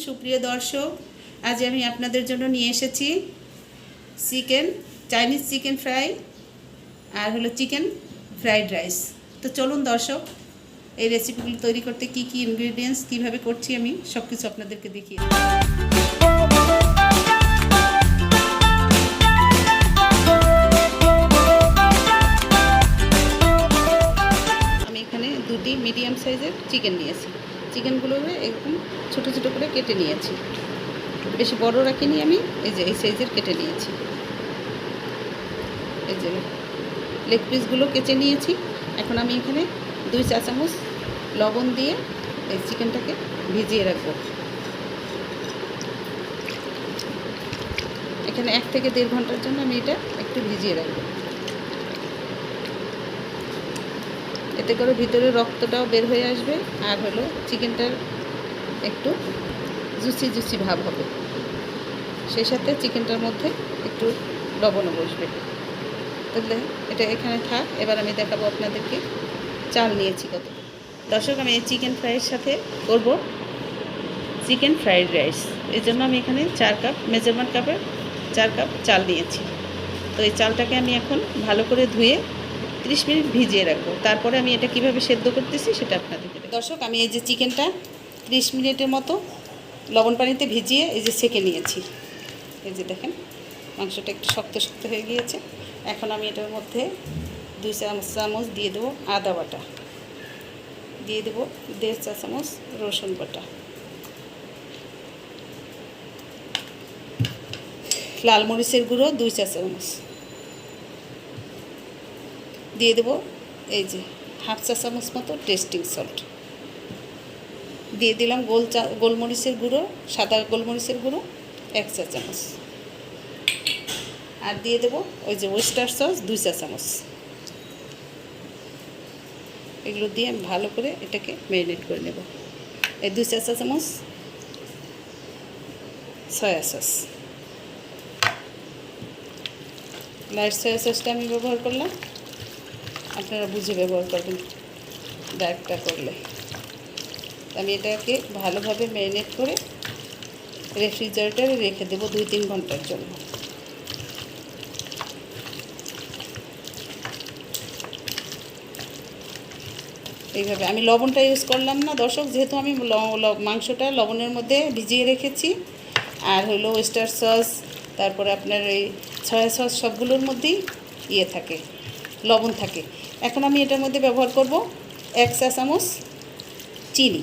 সুপ্রিয় দর্শক, আজ আমি আপনাদের জন্য নিয়ে এসেছি চাইনিজ চিকেন ফ্রাই আর হলো চিকেন ফ্রাইড রাইস। তো চলুন দর্শক, এই রেসিপিগুলো তৈরি করতে কি কি ইনগ্রেডিয়েন্টস কিভাবে করছি আমি সব কিছু আপনাদেরকে দেখিয়ে। আমি এখানে দুটি মিডিয়াম সাইজের চিকেন নিয়েছি। চিকেনগুলো একদম ছোটো ছোটো করে কেটে নিয়েছি, বেশি বড় রাখিনি আমি। এই সাইজের কেটে নিয়েছি। এই যে লেগ পিসগুলো কেটে নিয়েছি। এখন আমি এখানে 2 চা চামচ লবণ দিয়ে এই চিকেনটাকে ভিজিয়ে রাখবো। এখানে 1 থেকে 1.5 ঘন্টার জন্য আমি এটা একটু ভিজিয়ে রাখবো। এতে করে ভিতরে রক্তটাও বের হয়ে আসবে, আর হলো চিকেনটার একটু জুসি ভাব হবে। সেই সাথে চিকেনটার মধ্যে একটু লবণও বসবে। তাহলে এটা এখানে থাক। এবার আমি দেখাবো আপনাদেরকে চাল নিয়েছি কত। দর্শক, আমি এই চিকেন ফ্রাইয়ের সাথে করব চিকেন ফ্রাইড রাইস। এই জন্য আমি এখানে 4 কাপ মেজারমেন্ট কাপের 4 কাপ চাল নিয়েছি। তো এই চালটাকে আমি এখন ভালো করে ধুয়ে 30 মিনিট ভিজিয়ে রাখবো। তারপরে আমি এটা কিভাবে সেদ্ধ করতেছি সেটা আপনাদেরকে। দর্শক, আমি এই যে চিকেনটা 30 মিনিটের মতো লবণ পানিতে ভিজিয়ে এই যে সেঁকে নিয়েছি। এই যে দেখেন, মাংসটা একটু শক্ত হয়ে গিয়েছে। এখন আমি এটার মধ্যে 2 চামচ দিয়ে দেবো আদা বাটা, দিয়ে দেবো 1.5 চা চামচ রসুন বাটা, লাল মরিচের গুঁড়ো 2 চা চামচ, দিয়ে দেবো এই যে 1/2 চা চামচ মতো টেস্টিং সল্ট, দিয়ে দিলাম গোলমরিচের গুঁড়ো, সাদা গোলমরিচের গুঁড়ো 1 চা চামচ, আর দিয়ে দেবো ওই যে ওয়েস্টার সস 2 চা চামচ। এগুলো দিয়ে আমি ভালো করে এটাকে ম্যারিনেট করে নেব। এই 2 চা চামচ সয়া সস, লাইট সয়া সসটা আমি ব্যবহার করলাম, আপনারা বুঝে ব্যবহার করবেন ডায়েটটা করলে। আমি এটাকে ভালোভাবে ম্যারিনেট করে রেফ্রিজারেটরে রেখে দেবো 2-3 ঘন্টার জন্য। এইভাবে আমি লবণটা ইউজ করলাম না দর্শক, যেহেতু আমি মাংসটা লবণের মধ্যে ভিজিয়ে রেখেছি। আর হলো ওয়েস্টার সস, তারপরে আপনার এই সয়া সস, সবগুলোর মধ্যেই থাকে, লবণ থাকে। এখন আমি এটার মধ্যে ব্যবহার করব 1 চা চামচ চিনি,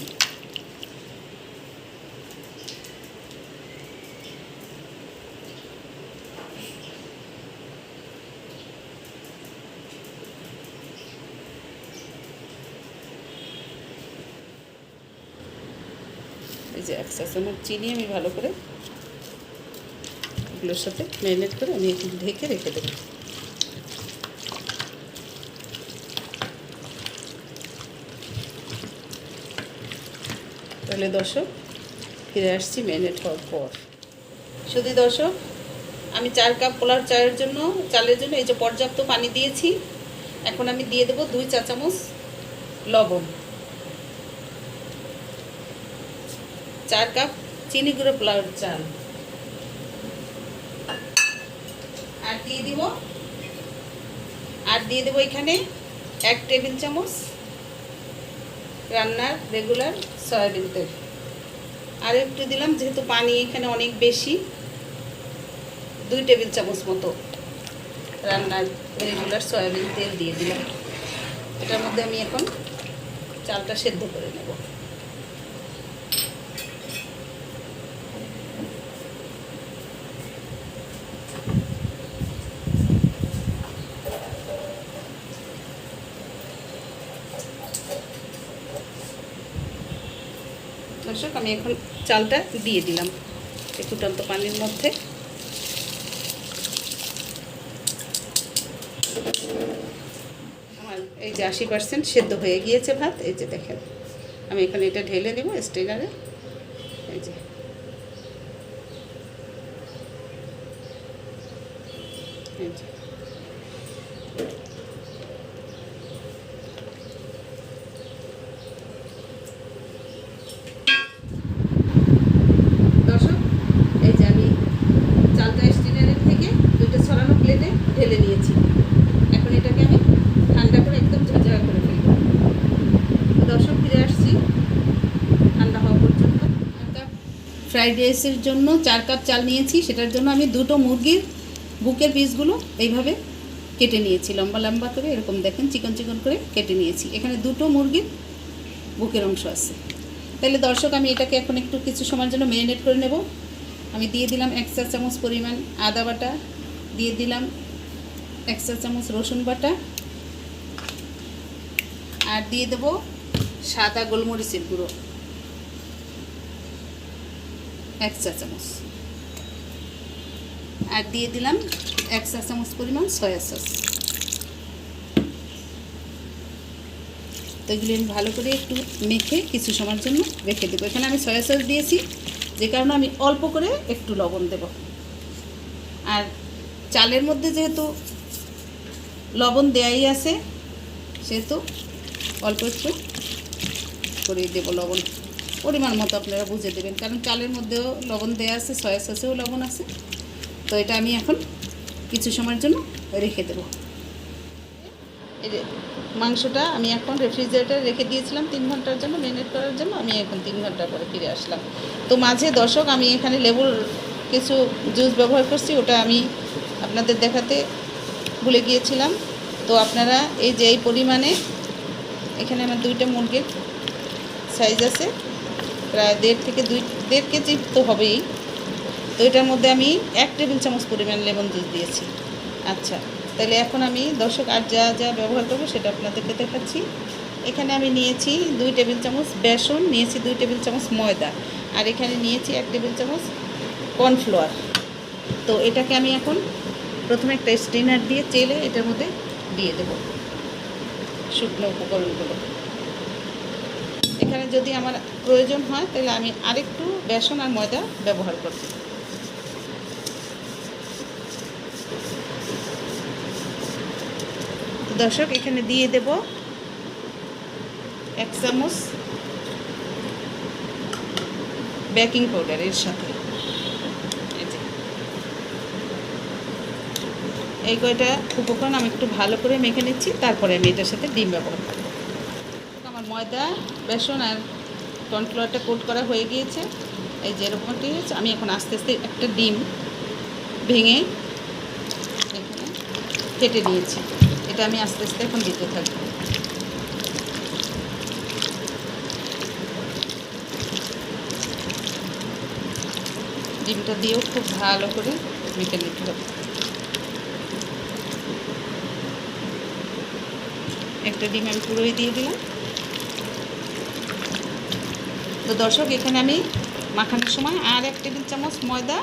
এই যে 1 চা চামচ চিনি আমি ভালো করে এগুলোর সাথে ম্যারিনেট করে আমি একটু ঢেকে রেখে দেবো। তাহলে দর্শক, ফিরে আসছি ম্যারিনেট হওয়ার পর। শুধু দর্শক, আমি 4 কাপ পোলার চালের জন্য এই যে পর্যাপ্ত পানি দিয়েছি। এখন আমি দিয়ে দেবো 2 চা চামচ লবণ, 4 কাপ চিনি গুঁড়ো পোলার চাল, আর দিয়ে দেবো এখানে 1 টেবিল চামচ রান্নার রেগুলার সয়াবিন তেল। আর একটু দিলাম, যেহেতু পানি এখানে অনেক বেশি, 2 টেবিল চামচ মতো রান্নার রেগুলার সয়াবিন তেল দিয়ে দিলাম। এটার মধ্যে আমি এখন চালটা সেদ্ধ করে নেব। দর্শক, আমি এখন চালটা দিয়ে দিলাম এই ফুটন্ত পানির মধ্যে। আমার এই যে 80% সেদ্ধ হয়ে গিয়েছে ভাত। এই যে দেখেন, আমি এখানে এটা ঢেলে দেবো স্ট্রেনারে। এই যে ফ্রাইড রাইসের জন্য 4 কাপ চাল নিয়েছি। সেটার জন্য আমি 2টো মুরগির বুকের পিসগুলো এইভাবে কেটে নিয়েছি, লম্বা লম্বা করে, এরকম দেখেন চিকন চিকন করে কেটে নিয়েছি। এখানে 2টো মুরগির বুকের অংশ আছে। তাহলে দর্শক, আমি এটাকে এখন একটু কিছু সময়ের জন্য ম্যারিনেট করে নেব। আমি দিয়ে দিলাম 1 চা চামচ পরিমাণ আদা বাটা, দিয়ে দিলাম 1 চা চামচ রসুন বাটা, আর দিয়ে দেব সাদা গোলমরিচের গুঁড়ো 1 চা চামচ, আর দিয়ে দিলাম 1 চা চামচ পরিমাণ সয়া সস। তো এগুলি আমি ভালো করে একটু মেখে কিছু সময়ের জন্য রেখে দেবো। এখানে আমি সয়া সস দিয়েছি, যে কারণে আমি অল্প করে একটু লবণ দেব। আর চালের মধ্যে যেহেতু লবণ দেয়াই আছে, সেহেতু অল্প একটু করে দেবো লবণ, পরিমাণ মতো আপনারা বুঝে দেবেন, কারণ চালের মধ্যেও লবণ দেওয়া আছে, সয়া সসেও লবণ আছে। তো এটা আমি এখন কিছু সময়ের জন্য রেখে দেবো। এই যে মাংসটা আমি এখন রেফ্রিজারেটরে রেখে দিয়েছিলাম 3 ঘন্টার জন্য ম্যারিনেট করার জন্য। আমি এখন 3 ঘন্টা পরে ফিরে আসলাম। তো মাঝে দর্শক, আমি এখানে লেবুর কিছু জুস ব্যবহার করছি, ওটা আমি আপনাদের দেখাতে ভুলে গিয়েছিলাম। তো আপনারা এই যে এই পরিমাণে, এখানে আমার 2টা মুরগির সাইজ আছে, প্রায় 1.5 থেকে 2.5 কেজি তো হবেই। তো এটার মধ্যে আমি 1 টেবিল চামচ পরিমাণ লেমন জুস দিয়েছি। আচ্ছা, তাহলে এখন আমি দর্শক আর যা যা ব্যবহার করবো সেটা আপনাদেরকে দেখাচ্ছি। এখানে আমি নিয়েছি 2 টেবিল চামচ বেসন, নিয়েছি 2 টেবিল চামচ ময়দা, আর এখানে নিয়েছি 1 টেবিল চামচ কর্নফ্লাওয়ার। তো এটাকে আমি এখন প্রথমে একটা স্ট্রেনার দিয়ে চেলে এটার মধ্যে দিয়ে দেব শুকনো উপকরণগুলো। এখানে যদি আমার প্রয়োজন হয় তাহলে আমি আরেকটু বেসন আর ময়দা ব্যবহার করব। দর্শক, এখানে দিয়ে দেব 1 চামচ বেকিং পাউডার এর সাথে। এই কয়টা উপকরণ আমি একটু ভালো করে মেখে নিচ্ছি, তারপরে আমি এটার সাথে ডিম ব্যবহার করব। আমার ময়দা, বেসন আর কর্নফ্লাওয়ারটা কোট করা হয়ে গিয়েছে। এই যে এরকম একটা হয়েছে। আমি এখন আস্তে আস্তে একটা ডিম ভেঙে এখানে কেটে নিয়েছি। এটা আমি আস্তে আস্তে এখন দিতে থাকবো। ডিমটা দিয়েও খুব ভালো করে মেখে নিতে হবে। একটা ডিম আমি পুরোই দিয়ে দিলাম। তো দর্শক, এখানে আমি মাখানোর সময় আর 1 টেবিল চামচ ময়দা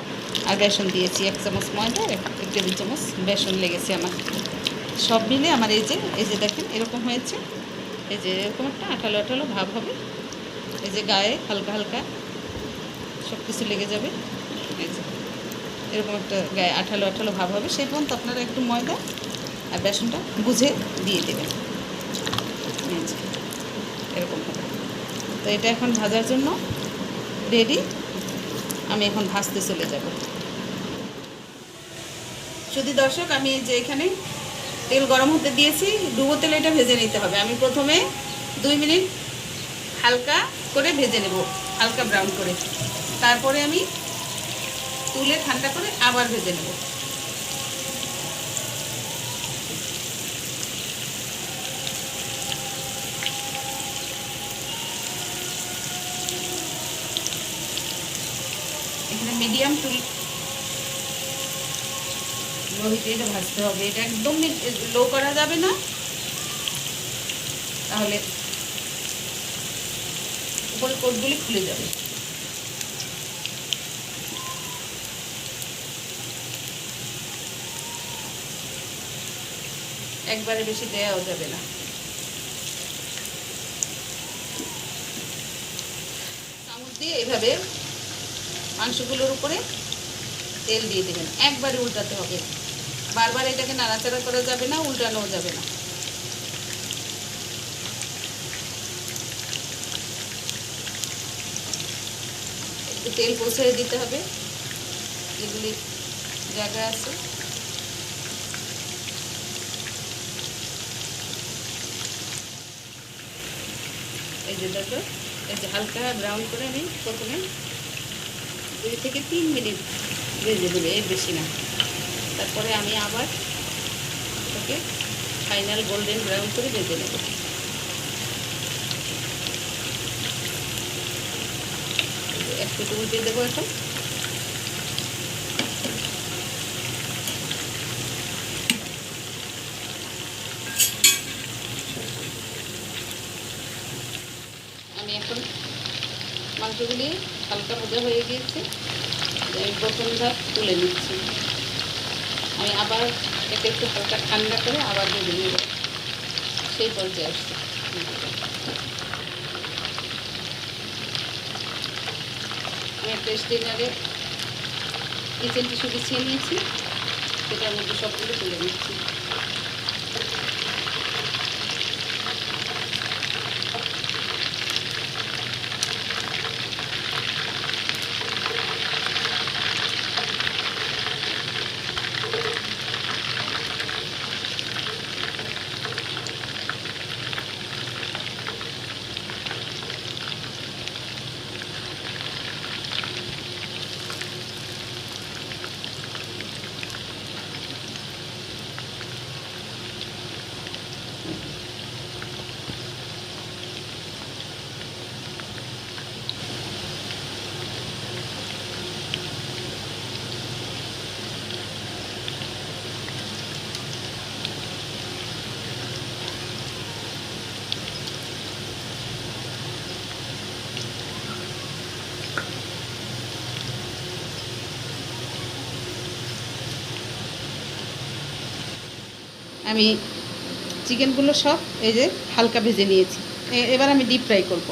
আর বেসন দিয়েছি। 1 চামচ ময়দা, 1 টেবিল চামচ বেসন লেগেছে আমার। সব মিলে আমার এই যে দেখেন এরকম হয়েছে। এই যে এরকম একটা আঠালো আঠালো ভাব হবে। এই যে গায়ে হালকা হালকা সব কিছু লেগে যাবে। এই যে এরকম একটা গায়ে আঠালো আঠালো ভাব হবে। সেই পর্যন্ত আপনারা একটু ময়দা আর বেসনটা বুঝে দিয়ে দেবেন। এরকম হবে। তো এটা এখন ভাজার জন্য রেডি। আমি এখন ভাজতে চলে যাব। যদি দর্শক, আমি যে এখানে তেল গরম হতে দিয়েছি, ডুবো তেলে এটা ভেজে নিতে হবে। আমি প্রথমে 2 মিনিট হালকা করে ভেজে নেব, হালকা ব্রাউন করে। তারপরে আমি তুলে ঠান্ডা করে আবার ভেজে নেব। এখানে মিডিয়াম টু লো হিটে এটা ভাজতে হবে। এটা একদম লো করা যাবে না, তাহলে উপরে কোটগুলি খুলে যাবে। একবারে বেশি দেওয়াও যাবে না। চামচ দিয়ে এভাবে মাংসগুলোর উপরে তেল দিয়ে দেবেন। একবারে উল্টাতে হবে, বারবার এটাকে নাড়াচাড়া করা যাবে না, উল্টানোও যাবে না। একটু তেল পৌঁছে দিতে হবে, এগুলি জায়গা আছে। এই যে দেখো, এই যে হালকা ব্রাউন করে আমি প্রথমে 2 থেকে 3 মিনিট ভেজে দেবে, এর বেশি না। তারপরে আমি আবার ওকে ফাইনাল গোল্ডেন ব্রাউন করে ভেজে নেব। একটু উল্টে দেবো এখন। আমি এখন মাংসগুলি হালকা ভাজা হয়ে গিয়েছে, আমি প্রথম ধাপ তুলে নিচ্ছি। আমি আবার একে একটু হালকা ঠান্ডা করে আবার ভেজে নেব, সেই পর্যায়ে আসছে। আমি একটা স্টেনারে কিচেন টিস্যু বিছিয়ে নিয়েছি, সেটার মধ্যে সবগুলো তুলে নিচ্ছি। আমি চিকেনগুলো সব এই যে হালকা ভেজে নিয়েছি, এবার আমি ডিপ ফ্রাই করব।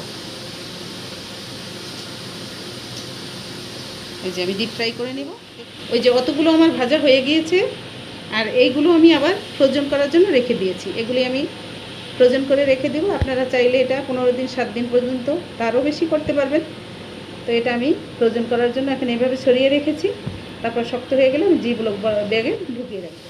এই যে আমি ডিপ ফ্রাই করে নেব। ওই যে অতগুলো আমার ভাজা হয়ে গিয়েছে, আর এইগুলো আমি আবার ফ্রোজেন করার জন্য রেখে দিয়েছি। এগুলি আমি ফ্রোজেন করে রেখে দেবো। আপনারা চাইলে এটা 15 দিন 7 দিন পর্যন্ত তারও বেশি করতে পারবেন। তো এটা আমি ফ্রোজেন করার জন্য এখন এভাবে সরিয়ে রেখেছি। তারপর শক্ত হয়ে গেলে আমি জিপলক ব্যাগে ঢুকিয়ে রাখবো।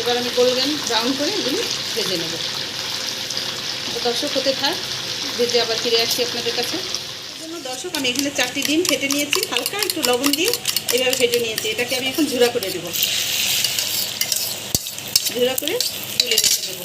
এবার আমি গোল্ডেন ব্রাউন করে এগুলি ভেজে নেব। তো দর্শক হতে থাক, ভেজে আবার ফিরে আসছি আপনাদের কাছে। জন্য দর্শক আমি এখানে 4টি ডিম ফেটে নিয়েছি, হালকা একটু লবণ দিয়ে এভাবে ভেজে নিয়েছি। এটাকে আমি এখন ঝুরা করে দেব, ঝুরা করে তুলে রেখে দেবো।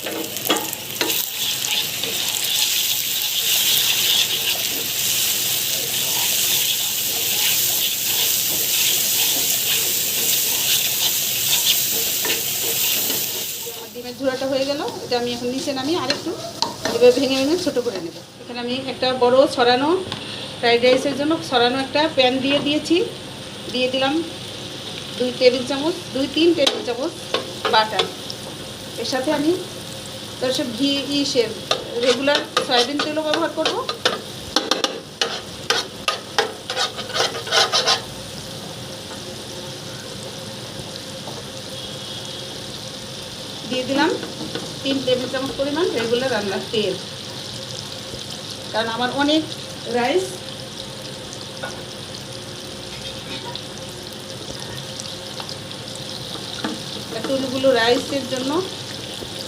ডিমের ঝোড়াটা হয়ে গেল, এটা আমি এখন নিচে নামিয়ে আরেকটু এভাবে ভেঙে ভেঙে ছোটো করে নেব। এখানে আমি একটা বড় ছড়ানো ফ্রাইড রাইসের জন্য ছড়ানো একটা প্যান দিয়ে দিয়েছি। দিয়ে দিলাম 2 টেবিল চামচ 2-3 টেবিল চামচ বাটার। এর সাথে আমি সব ঘি রেগুলার সয়াবিন তেলও ব্যবহার করব। দিয়ে দিলাম 3 টেবিল চামচ পরিমাণ রেগুলার রান্নার তেল, কারণ আমার অনেক রাইস। এতগুলো রাইসের জন্য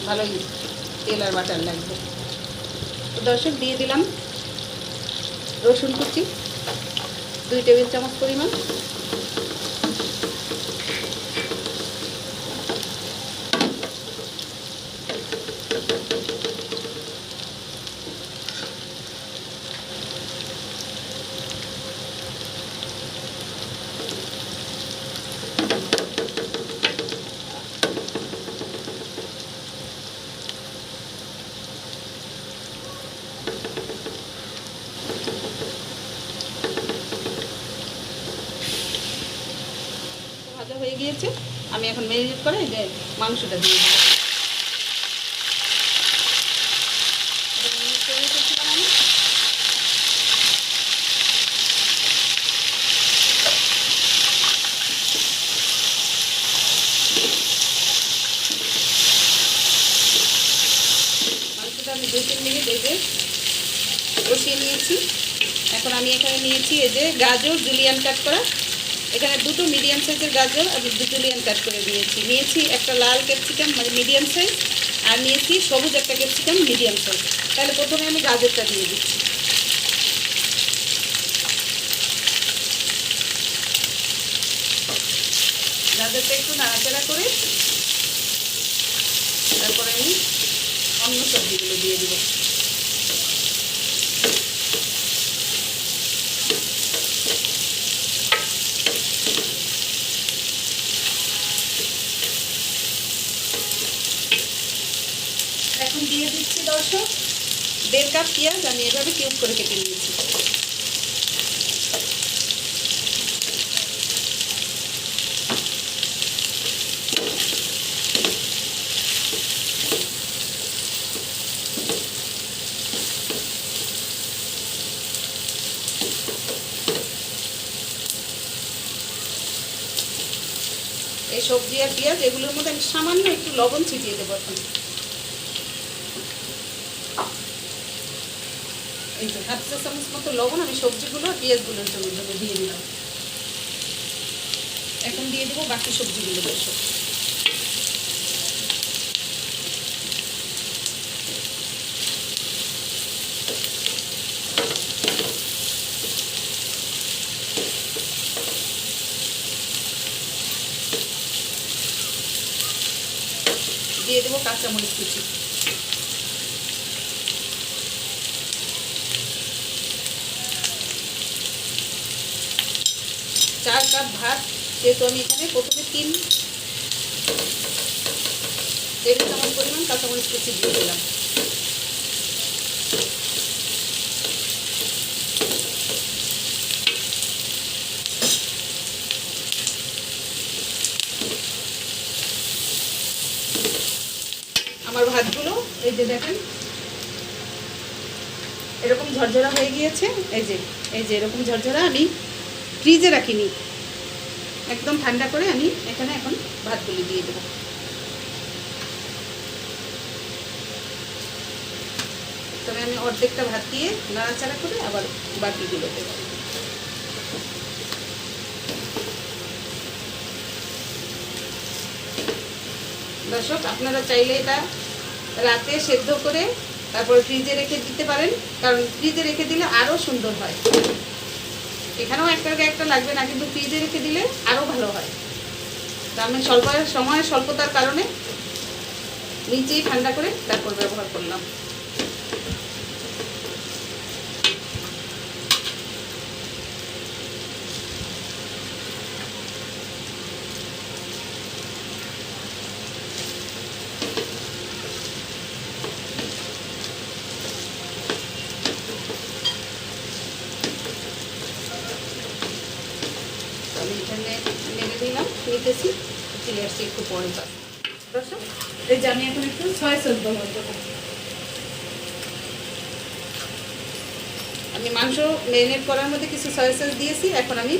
ভালোই তেল আর বাটার লাগবে। তো দর্শক দিয়ে দিলাম রসুন কুচি 2 টেবিল চামচ পরিমাণ। হয়েছে। আমি এখন ম্যারিনেট করে এই যে মাংসটা দিয়ে দেবো। মাংসটা আমি 2-3 মিনিট এই যে কষিয়ে নিয়েছি। এখন আমি এখানে নিয়েছি এই যে গাজর জুলিয়ান কাট করা, এখানে 2টো মিডিয়াম সাইজের গাজর আমি জুলিয়ান কাট করে নিয়েছি একটা লাল ক্যাপসিকাম মানে মিডিয়াম সাইজ, আর নিয়েছি সবুজ একটা ক্যাপসিকাম মিডিয়াম সাইজ। তাহলে প্রথমে আমি গাজরটা দিয়ে দিচ্ছি। গাজরটা একটু নাড়াচাড়া করে তারপরে আমি অন্য সবজিগুলো দিয়ে দেবো। এখন দিয়ে দিচ্ছি দর্শক 1.5 কাপ পেঁয়াজ, আমি এভাবে কিউব করে কেটে নিয়েছি। এই সবজি আর পেঁয়াজ এগুলোর মধ্যে আমি সামান্য একটু লবণ ছিটিয়ে দেবো। এখন এই যে 1/2 চা চামচ মতো লবণ আমি সবজিগুলো আর পেঁয়াজগুলোর জন্য দিয়ে দিলাম। এখন দিয়ে দেবো বাকি সবজিগুলো। দর্শক দিয়ে দেবো কাঁচামরিচ কুচি। 4 কাপ ভাত, যেহেতু আমি এখানে প্রথমে 3 টেবিল চামচ পরিমাণ কাঁচামরিচ কুচি দিয়ে দিলাম। আমার ভাতগুলো এই যে দেখেন এরকম ঝরঝরা হয়ে গিয়েছে। এই যে এরকম ঝরঝরা, আমি ফ্রিজে রাখিনি, একদম ঠান্ডা করে আমি এখানে এখন ভাতগুলি দিয়ে দেবো। তবে আমি অর্ধেকটা ভাত দিয়ে নাড়াচাড়া করে আবার বাকিগুলো দেবো। দর্শক আপনারা চাইলে এটা রাতে সেদ্ধ করে তারপর ফ্রিজে রেখে দিতে পারেন, কারণ ফ্রিজে রেখে দিলে আরও সুন্দর হয়। এখানেও একটা লাগবে না, কিন্তু ফ্রিজে রেখে দিলে আরও ভালো হয়। তা আমি স্বল্পতার কারণে নিচেই ঠান্ডা করে তারপর ব্যবহার করলাম। আমি এখানে নেড়ে দিলাম, নিতেছি, চলে আসছি একটু পরে। দর্শক এই যে আমি এখন একটু সয়া সস ব্যবহার করব। আমি মাংস ম্যারিনেট করার মধ্যে কিছু সয়া সস দিয়েছি। এখন আমি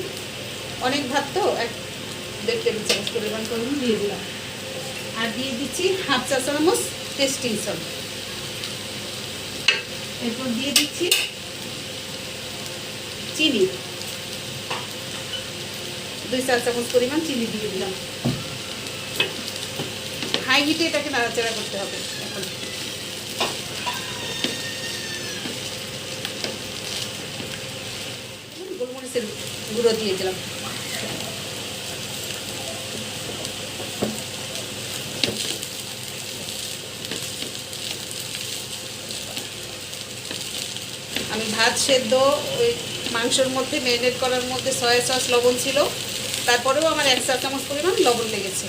অনেক ভাত তো 1.5 টেবিল চামচ পরিমাণ করে দিয়ে দিলাম, আর দিয়ে দিচ্ছি 1/2 চা চামচ টেস্টিং সল্ট। এরপর দিয়ে দিচ্ছি চিনি, 2 চা চামচ পরিমাণ চিনি দিয়ে দিলাম। হাই হিটে এটাকে নাড়াচাড়া করতে হবে। এখন গোলমরিচের গুঁড়ো দিয়ে দিলাম। আমি ভাত সেদ্ধ ওই মাংসের মধ্যে ম্যারিনেট করার মধ্যে সয়া সস লবণ ছিল, তারপরেও আমার 1 চা চামচ পরিমাণ লবণ লেগেছে।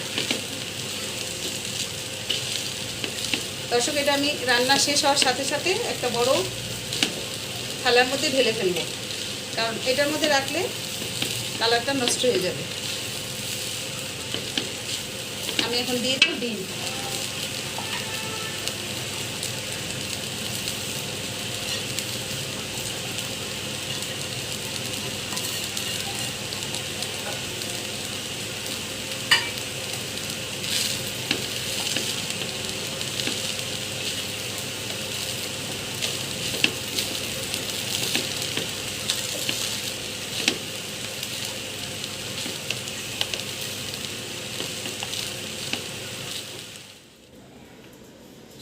দর্শক এটা আমি রান্না শেষ হওয়ার সাথে সাথে একটা বড় থালার মধ্যে ঢেলে ফেলবো, কারণ এটার মধ্যে রাখলে কালারটা নষ্ট হয়ে যাবে। আমি এখন দিয়ে দেবো ডিম।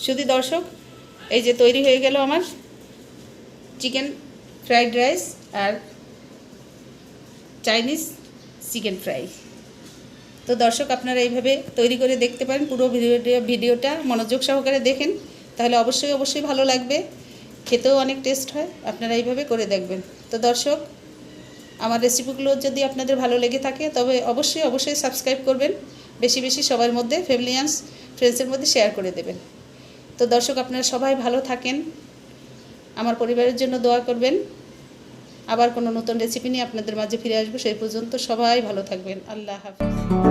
শুধু দর্শক, এই যে তৈরি হয়ে গেল আমার চিকেন ফ্রাইড রাইস আর চাইনিজ চিকেন ফ্রাই। তো দর্শক, আপনারা এইভাবে তৈরি করে দেখতে পারেন। পুরো ভিডিওটা মনোযোগ সহকারে দেখেন, তাহলে অবশ্যই ভালো লাগবে, খেতেও অনেক টেস্ট হয়। আপনারা এইভাবে করে দেখবেন। তো দর্শক, আমার রেসিপিগুলো যদি আপনাদের ভালো লেগে থাকে তবে অবশ্যই সাবস্ক্রাইব করবেন, বেশি সবার মধ্যে, ফ্যামিলি অ্যান্ড ফ্রেন্ডসের মধ্যে শেয়ার করে দেবেন। তো দর্শক, আপনারা সবাই ভালো থাকেন, আমার পরিবারের জন্য দোয়া করবেন। আবার কোনো নতুন রেসিপি নিয়ে আপনাদের মাঝে ফিরে আসবো। সেই পর্যন্ত সবাই ভালো থাকবেন। আল্লাহ হাফেজ।